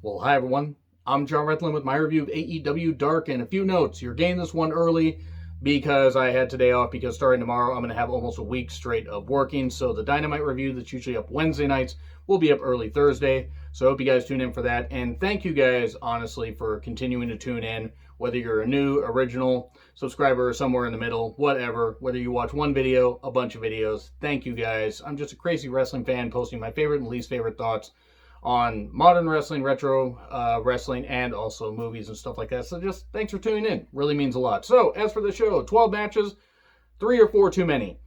Well, hi everyone. I'm John Redlin with my review of AEW Dark and a few notes. You're getting this one early because I had today off because starting tomorrow I'm going to have almost a week straight of working. So the Dynamite review that's usually up Wednesday nights will be up early Thursday. So I hope you guys tune in for that. And thank you guys, honestly, for continuing to tune in. Whether you're a new, original subscriber or somewhere in the middle, whatever. Whether you watch one video, a bunch of videos. Thank you guys. I'm just a crazy wrestling fan posting my favorite and least favorite thoughts on modern wrestling, retro wrestling, and also movies and stuff like that. So just thanks for tuning in. Really means a lot. So as for the show, 12 matches, 3 or 4 too many.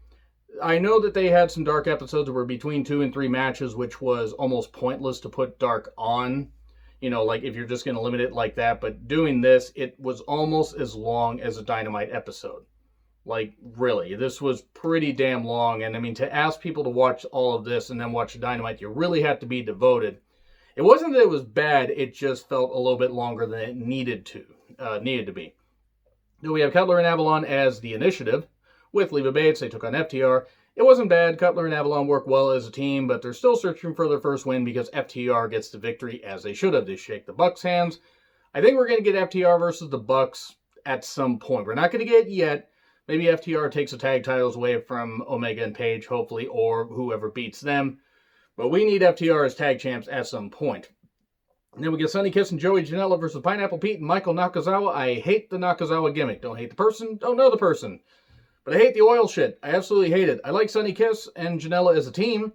I know that they had some Dark episodes that were between 2 and 3 matches, which was almost pointless to put Dark on. You know, like if you're just going to limit it like that. But doing this, it was almost as long as a Dynamite episode. Like, really, this was pretty damn long. And I mean, to ask people to watch all of this and then watch Dynamite, you really have to be devoted. It wasn't that it was bad, it just felt a little bit longer than it needed to be. Then we have Cutler and Avalon as the initiative with Leva Bates. They took on FTR. It wasn't bad. Cutler and Avalon work well as a team, but they're still searching for their first win because FTR gets the victory as they should have. They shake the Bucks' hands. I think we're going to get FTR versus the Bucks at some point. We're not going to get it yet. Maybe FTR takes the tag titles away from Omega and Page, hopefully, or whoever beats them. But we need FTR as tag champs at some point. And then we get Sonny Kiss and Joey Janela versus Pineapple Pete and Michael Nakazawa. I hate the Nakazawa gimmick. Don't hate the person, don't know the person. But I hate the oil shit. I absolutely hate it. I like Sonny Kiss and Janela as a team.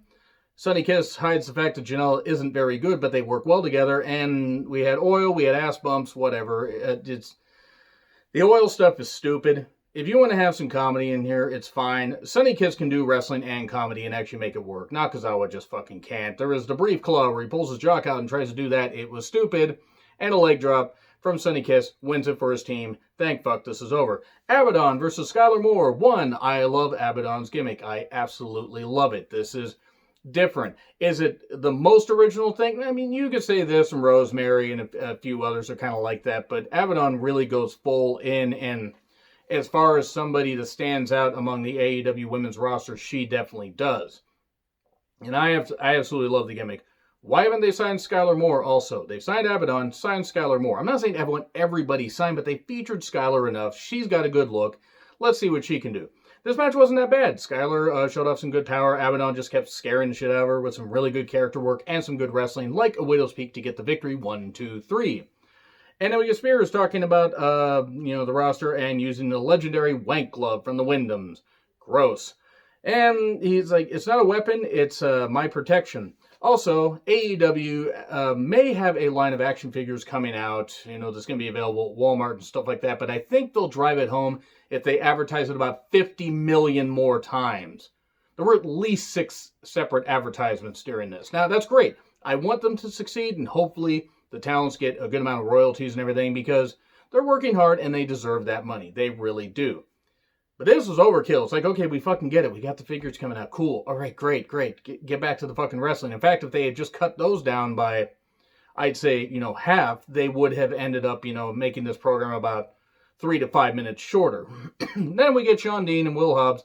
Sonny Kiss hides the fact that Janela isn't very good, but they work well together. And we had oil, we had ass bumps, whatever. The oil stuff is stupid. If you want to have some comedy in here, it's fine. Sonny Kiss can do wrestling and comedy and actually make it work. Nakazawa just fucking can't. There was the brief claw where he pulls his jock out and tries to do that. It was stupid. And a leg drop from Sonny Kiss wins it for his team. Thank fuck this is over. Avadon versus Skyler Moore. I love Avadon's gimmick. I absolutely love it. This is different. Is it the most original thing? I mean, you could say this and Rosemary and a few others are kind of like that. But Avadon really goes full in, and as far as somebody that stands out among the AEW women's roster, she definitely does. And I absolutely love the gimmick. Why haven't they signed Skyler Moore also? They've signed Avadon, signed Skyler Moore. I'm not saying everybody signed, but they featured Skyler enough. She's got a good look. Let's see what she can do. This match wasn't that bad. Skyler showed off some good power. Avadon just kept scaring the shit out of her with some really good character work and some good wrestling, like a Widow's Peak to get the victory. 1, 2, 3. And then we get Spears talking about, the roster and using the legendary wank glove from the Wyndhams. Gross. And he's like, it's not a weapon, it's my protection. Also, AEW may have a line of action figures coming out, that's going to be available at Walmart and stuff like that, but I think they'll drive it home if they advertise it about 50 million more times. There were at least 6 separate advertisements during this. Now, that's great. I want them to succeed, and hopefully the talents get a good amount of royalties and everything because they're working hard and they deserve that money. They really do. But this was overkill. It's like, okay, we fucking get it. We got the figures coming out. Cool. All right, great. Get back to the fucking wrestling. In fact, if they had just cut those down by, I'd say, half, they would have ended up, making this program about 3 to 5 minutes shorter. Then we get Sean Dean and Will Hobbs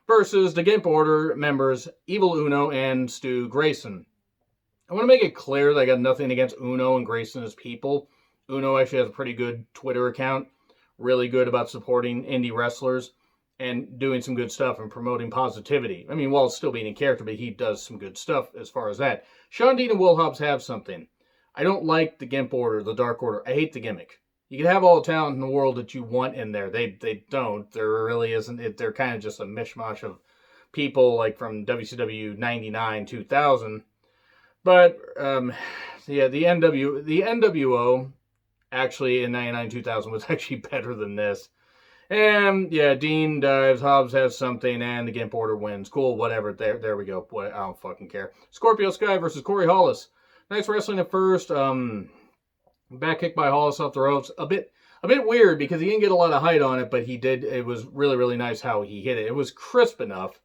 versus the Gimp Order members, Evil Uno and Stu Grayson. I want to make it clear that I got nothing against Uno and Grayson as people. Uno actually has a pretty good Twitter account. Really good about supporting indie wrestlers and doing some good stuff and promoting positivity. I mean, while still being in character, but he does some good stuff as far as that. Sean Dean and Will Hobbs have something. I don't like the Gimp Order, the Dark Order. I hate the gimmick. You can have all the talent in the world that you want in there. They don't. There really isn't. They're kind of just a mishmash of people like from WCW 99, 2000. But, the NWO, actually, in 99, 2000, was actually better than this. And, Dean dives, Hobbs has something, and the Gimp Order wins. Cool, whatever. There we go. I don't fucking care. Scorpio Sky versus Corey Hollis. Nice wrestling at first. Back kick by Hollis off the ropes. A bit weird, because he didn't get a lot of height on it, but he did. It was really, really nice how he hit it. It was crisp enough,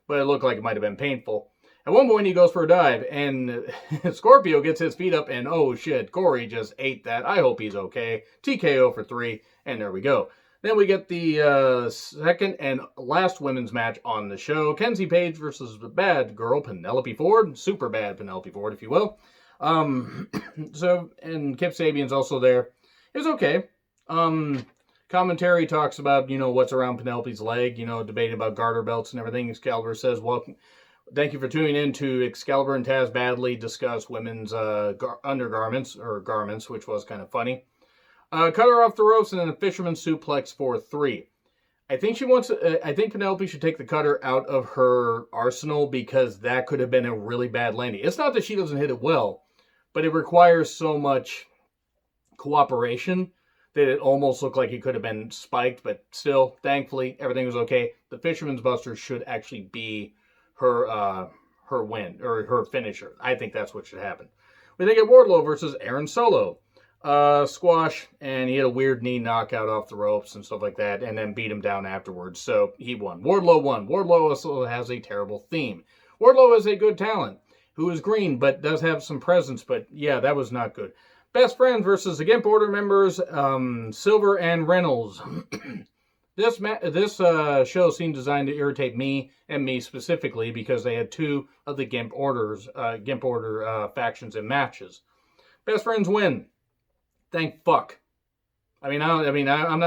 but it looked like it might have been painful. At one point, he goes for a dive, and Scorpio gets his feet up, and oh shit, Corey just ate that. I hope he's okay. TKO for 3, and there we go. Then we get the second and last women's match on the show. Kenzie Page versus the bad girl, Penelope Ford. Super bad Penelope Ford, if you will. So, and Kip Sabian's also there. It's okay. Commentary talks about, what's around Penelope's leg, debating about garter belts and everything. Excalibur says, welcome. Thank you for tuning in to Excalibur and Taz Badly discuss women's undergarments, or garments, which was kind of funny. Cut her off the ropes and then a fisherman suplex for 3. I think Penelope should take the cutter out of her arsenal because that could have been a really bad landing. It's not that she doesn't hit it well, but it requires so much cooperation that it almost looked like it could have been spiked, but still, thankfully, everything was okay. The Fisherman's Buster should actually be her win, or her finisher. I think that's what should happen. We then get Wardlow versus Aaron Solo. Squash, and he had a weird knee knockout off the ropes and stuff like that, and then beat him down afterwards, so he won. Wardlow won. Wardlow also has a terrible theme. Wardlow is a good talent, who is green, but does have some presence, but yeah, that was not good. Best Friends versus the Gimp Order members, Silver and Reynolds. This show seemed designed to irritate me, and me specifically, because they had 2 of the Gimp Order factions in matches. Best Friends win. Thank fuck. I'm not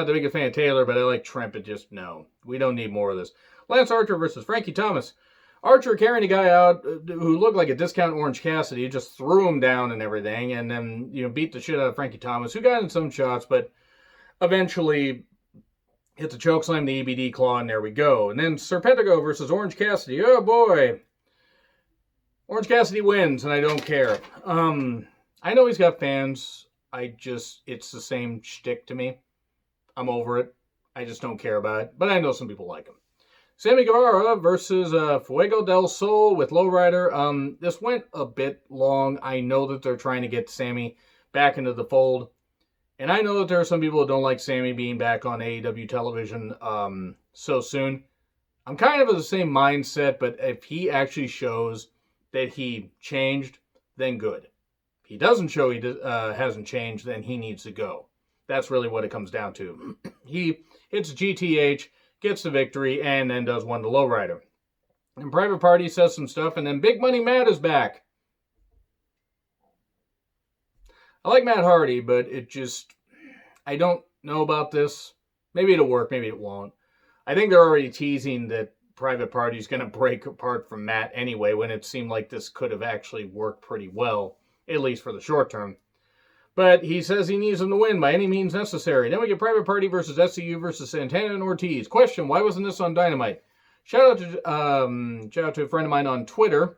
the biggest fan of Taylor, but I like Trent, but just no. We don't need more of this. Lance Archer versus Frankie Thomas. Archer carrying a guy out who looked like a discount Orange Cassidy, just threw him down and everything, and then, beat the shit out of Frankie Thomas, who got in some shots, but eventually hit the chokeslam, the EBD claw, and there we go. And then Serpentico versus Orange Cassidy. Oh boy. Orange Cassidy wins, and I don't care. I know he's got fans. It's the same shtick to me. I'm over it. I just don't care about it. But I know some people like him. Sammy Guevara versus Fuego del Sol with Lowrider. This went a bit long. I know that they're trying to get Sammy back into the fold. And I know that there are some people who don't like Sammy being back on AEW television so soon. I'm kind of of the same mindset, but if he actually shows that he changed, then good. He doesn't show he hasn't changed, then he needs to go. That's really what it comes down to. He hits GTH, gets the victory, and then does one to Lowrider. And Private Party says some stuff, and then Big Money Matt is back. I like Matt Hardy, but I don't know about this. Maybe it'll work, maybe it won't. I think they're already teasing that Private Party is going to break apart from Matt anyway, when it seemed like this could have actually worked pretty well. At least for the short term. But he says he needs them to win by any means necessary. Then we get Private Party versus SCU versus Santana and Ortiz. Question, why wasn't this on Dynamite? Shout out to a friend of mine on Twitter.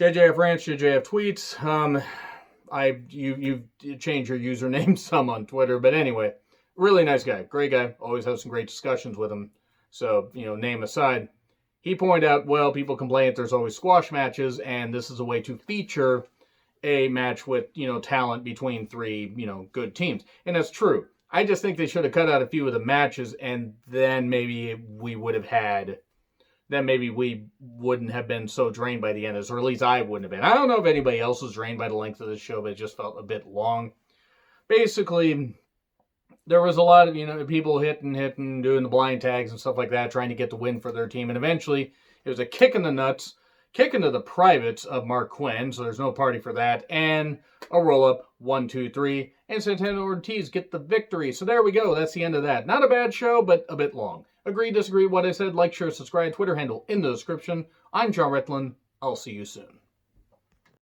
JJF Ranch, JJF Tweets. You've changed your username some on Twitter. But anyway, really nice guy. Great guy. Always have some great discussions with him. So, name aside. He pointed out, well, people complain that there's always squash matches. And this is a way to feature a match with, talent between 3, good teams. And that's true. I just think they should have cut out a few of the matches, and then maybe we wouldn't have been so drained by the end, or at least I wouldn't have been. I don't know if anybody else was drained by the length of the show, but it just felt a bit long. Basically, there was a lot of, people hitting, doing the blind tags and stuff like that, trying to get the win for their team, and eventually it was a kick in the nuts, kick into the privates of Mark Quinn, so there's no party for that, and a roll-up, 1, 2, 3, and Santana Ortiz get the victory. So there we go, that's the end of that. Not a bad show, but a bit long. Agree, disagree, what I said, like, share, subscribe, Twitter handle in the description. I'm John Retlin. I'll see you soon.